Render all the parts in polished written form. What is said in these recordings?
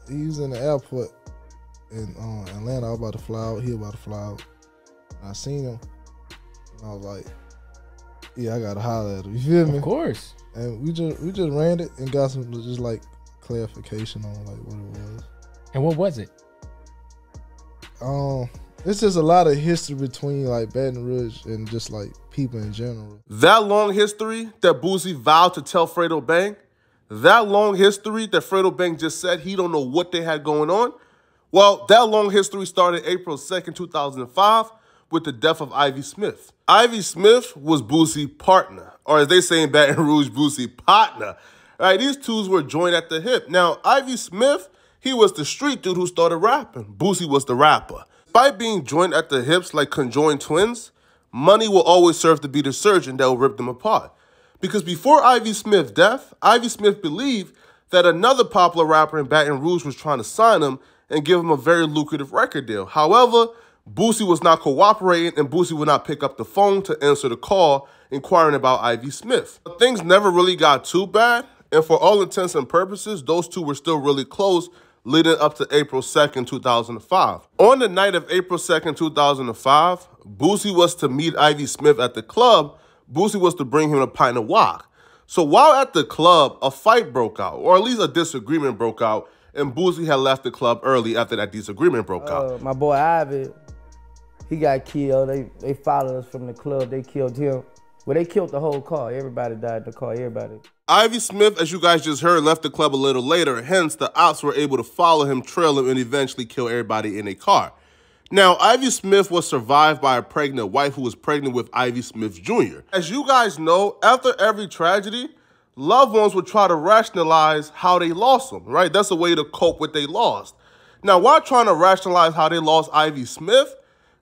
he was in the airport in Atlanta. I was about to fly out. He was about to fly out. And I seen him, and I was like, "Yeah, I gotta holler at him." You feel me? Of course. And we just ran it and got some just like clarification on like what it was. And what was it? It's just a lot of history between like Baton Rouge and just like people in general. That long history that Boosie vowed to tell Fredo Bang, that long history that Fredo Bang just said he don't know what they had going on. Well, that long history started April 2nd, 2005 with the death of Ivy Smith. Ivy Smith was Boosie's partner, or as they say in Baton Rouge, Boosie partner. Right, these twos were joined at the hip. Now, Ivy Smith, he was the street dude who started rapping. Boosie was the rapper. Despite being joined at the hips like conjoined twins, money will always serve to be the surgeon that will rip them apart. Because before Ivy Smith's death, Ivy Smith believed that another popular rapper in Baton Rouge was trying to sign him and give him a very lucrative record deal. However, Boosie was not cooperating, and Boosie would not pick up the phone to answer the call inquiring about Ivy Smith. But things never really got too bad, and for all intents and purposes, those two were still really close leading up to April 2nd, 2005. On the night of April 2nd, 2005, Boosie was to meet Ivy Smith at the club. Boosie was to bring him a pint of wok. So while at the club, a fight broke out, or at least a disagreement broke out, and Boosie had left the club early after that disagreement broke out. My boy Ivy, he got killed. They followed us from the club. They killed him. Well, they killed the whole car. Everybody died in the car, everybody. Ivy Smith, as you guys just heard, left the club a little later. Hence, the ops were able to follow him, trail him, and eventually kill everybody in a car. Now, Ivy Smith was survived by a pregnant wife who was pregnant with Ivy Smith Jr. As you guys know, after every tragedy, loved ones would try to rationalize how they lost them, right? That's a way to cope with they lost. Now, while trying to rationalize how they lost Ivy Smith,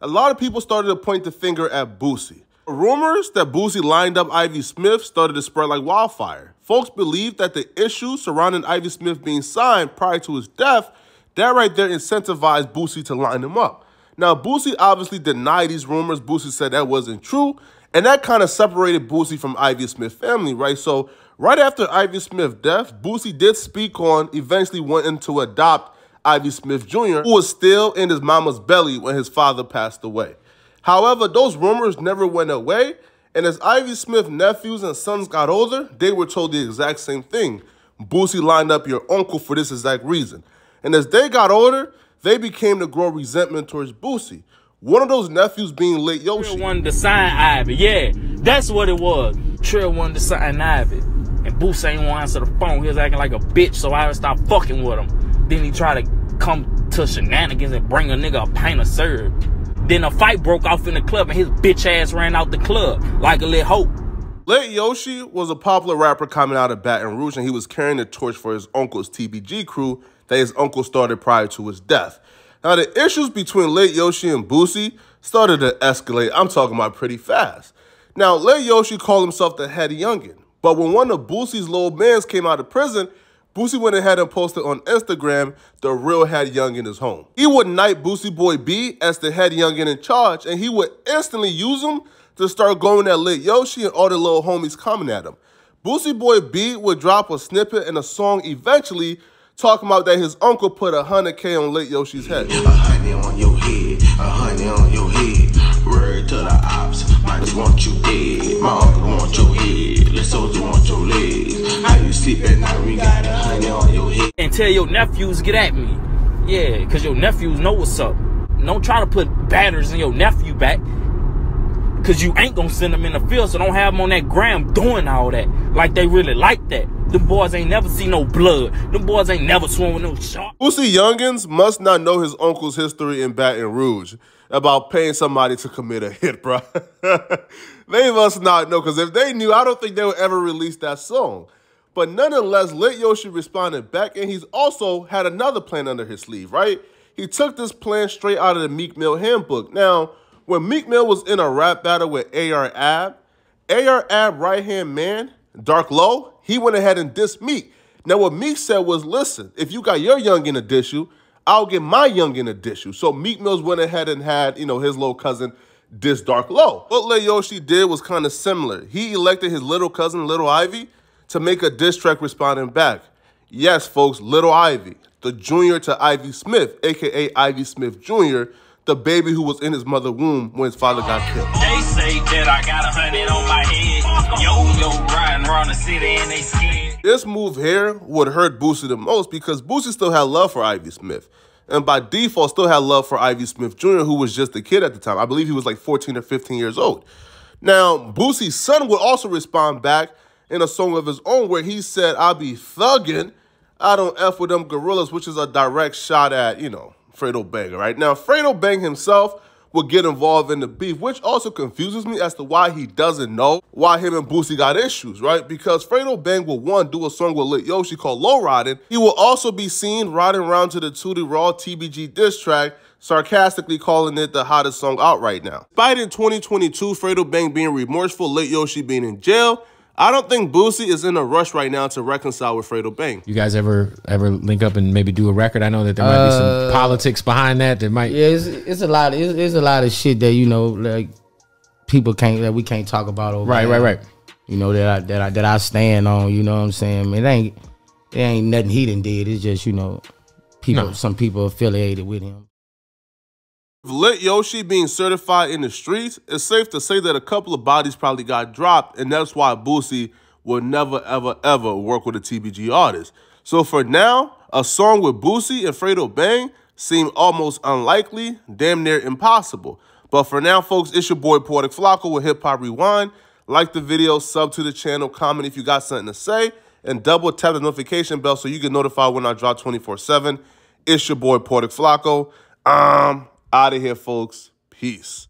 a lot of people started to point the finger at Boosie. Rumors that Boosie lined up Ivy Smith started to spread like wildfire. Folks believed that the issues surrounding Ivy Smith being signed prior to his death, that right there incentivized Boosie to line him up. Now, Boosie obviously denied these rumors. Boosie said that wasn't true, and that kind of separated Boosie from Ivy Smith family, right? So right after Ivy Smith's death, Boosie did speak on eventually wanting to adopt Ivy Smith Jr., who was still in his mama's belly when his father passed away. However, those rumors never went away, and as Ivy Smith's nephews and sons got older, they were told the exact same thing. Boosie lined up your uncle for this exact reason. And as they got older, they became to grow resentment towards Boosie. One of those nephews being Late Yoshi. Trill wanted to sign Ivy, yeah, that's what it was. Trill wanted to sign Ivy, and Boosie ain't want to answer the phone. He was acting like a bitch, so I stopped fucking with him. Then he tried to come to shenanigans and bring a nigga a pint of syrup. Then a fight broke off in the club, and his bitch ass ran out the club like a little hope. Late Yoshi was a popular rapper coming out of Baton Rouge, and he was carrying the torch for his uncle's TBG crew that his uncle started prior to his death. Now, the issues between Late Yoshi and Boosie started to escalate. I'm talking about pretty fast. Now, Late Yoshi called himself the head youngin', but when one of Boosie's little mans came out of prison, Boosie went ahead and posted on Instagram, the real head youngin' is home. He would knight Boosie Boy B as the head youngin' in charge, and he would instantly use him to start going at Late Yoshi and all the little homies coming at him. Boosie Boy B would drop a snippet in a song eventually talking about that his uncle put 100K on Late Yoshi's head. 100 on your head, 100 on your head. Word to the ops, might just want you dead. My uncle want your head, let's soldier want your legs. How you sleep at night, we got 100 on your head. And tell your nephews get at me. Yeah, because your nephews know what's up. Don't try to put batters in your nephew back, because you ain't going to send them in the field, so don't have them on that gram doing all that like they really like that. Them boys ain't never seen no blood. Them boys ain't never swum with no shark. Boosie youngins must not know his uncle's history in Baton Rouge about paying somebody to commit a hit, bro. They must not know, because if they knew, I don't think they would ever release that song. But nonetheless, Late Yoshi responded back, and he's also had another plan under his sleeve, right? He took this plan straight out of the Meek Mill handbook. Now, when Meek Mill was in a rap battle with AR Ab right-hand man, Dark Low, he went ahead and dissed Meek. Now, what Meek said was, listen, if you got your youngin' to diss you, I'll get my youngin' to diss you. So Meek Mills went ahead and had, his little cousin diss Dark Low. What Lil Yoshi did was kind of similar. He elected his little cousin, Little Ivy, to make a diss track responding back. Yes, folks, Little Ivy. the junior to Ivy Smith, a.k.a. Ivy Smith Jr., the baby who was in his mother's womb when his father got killed. They say that I got 100 on my head. Yo, riding around the city and they scared. This move here would hurt Boosie the most because Boosie still had love for Ivy Smith. And by default, still had love for Ivy Smith Jr., who was just a kid at the time. I believe he was like 14 or 15 years old. Now, Boosie's son would also respond back in a song of his own where he said, "I be thuggin', I don't F with them gorillas," which is a direct shot at, you know, Fredo Bang, right? Now, Fredo Bang himself would get involved in the beef, which also confuses me as to why he doesn't know why him and Boosie got issues, right? Because Fredo Bang will, one, do a song with Lil Yoshi called Low Riding. He will also be seen riding around to the Tootie Raw TBG diss track, sarcastically calling it the hottest song out right now. Despite in 2022, Fredo Bang being remorseful, Lil Yoshi being in jail, I don't think Boosie is in a rush right now to reconcile with Fredo Bang. You guys ever link up and maybe do a record? I know that there might be some politics behind that. There might. Yeah, it's a lot. It's a lot of shit that, you know, like that we can't talk about over. Right. You know, that I stand on. You know what I'm saying? It ain't nothing he done did. It's just, you know, some people affiliated with him. With Lil Yoshi being certified in the streets, it's safe to say that a couple of bodies probably got dropped, and that's why Boosie will never, ever, ever work with a TBG artist. So for now, a song with Boosie and Fredo Bang seem almost unlikely, damn near impossible. But for now, folks, it's your boy Poetic Flacco with Hip Hop Rewind. Like the video, sub to the channel, comment if you got something to say, and double tap the notification bell so you get notified when I drop 24/7. It's your boy Poetic Flacco. Out of here, folks. Peace.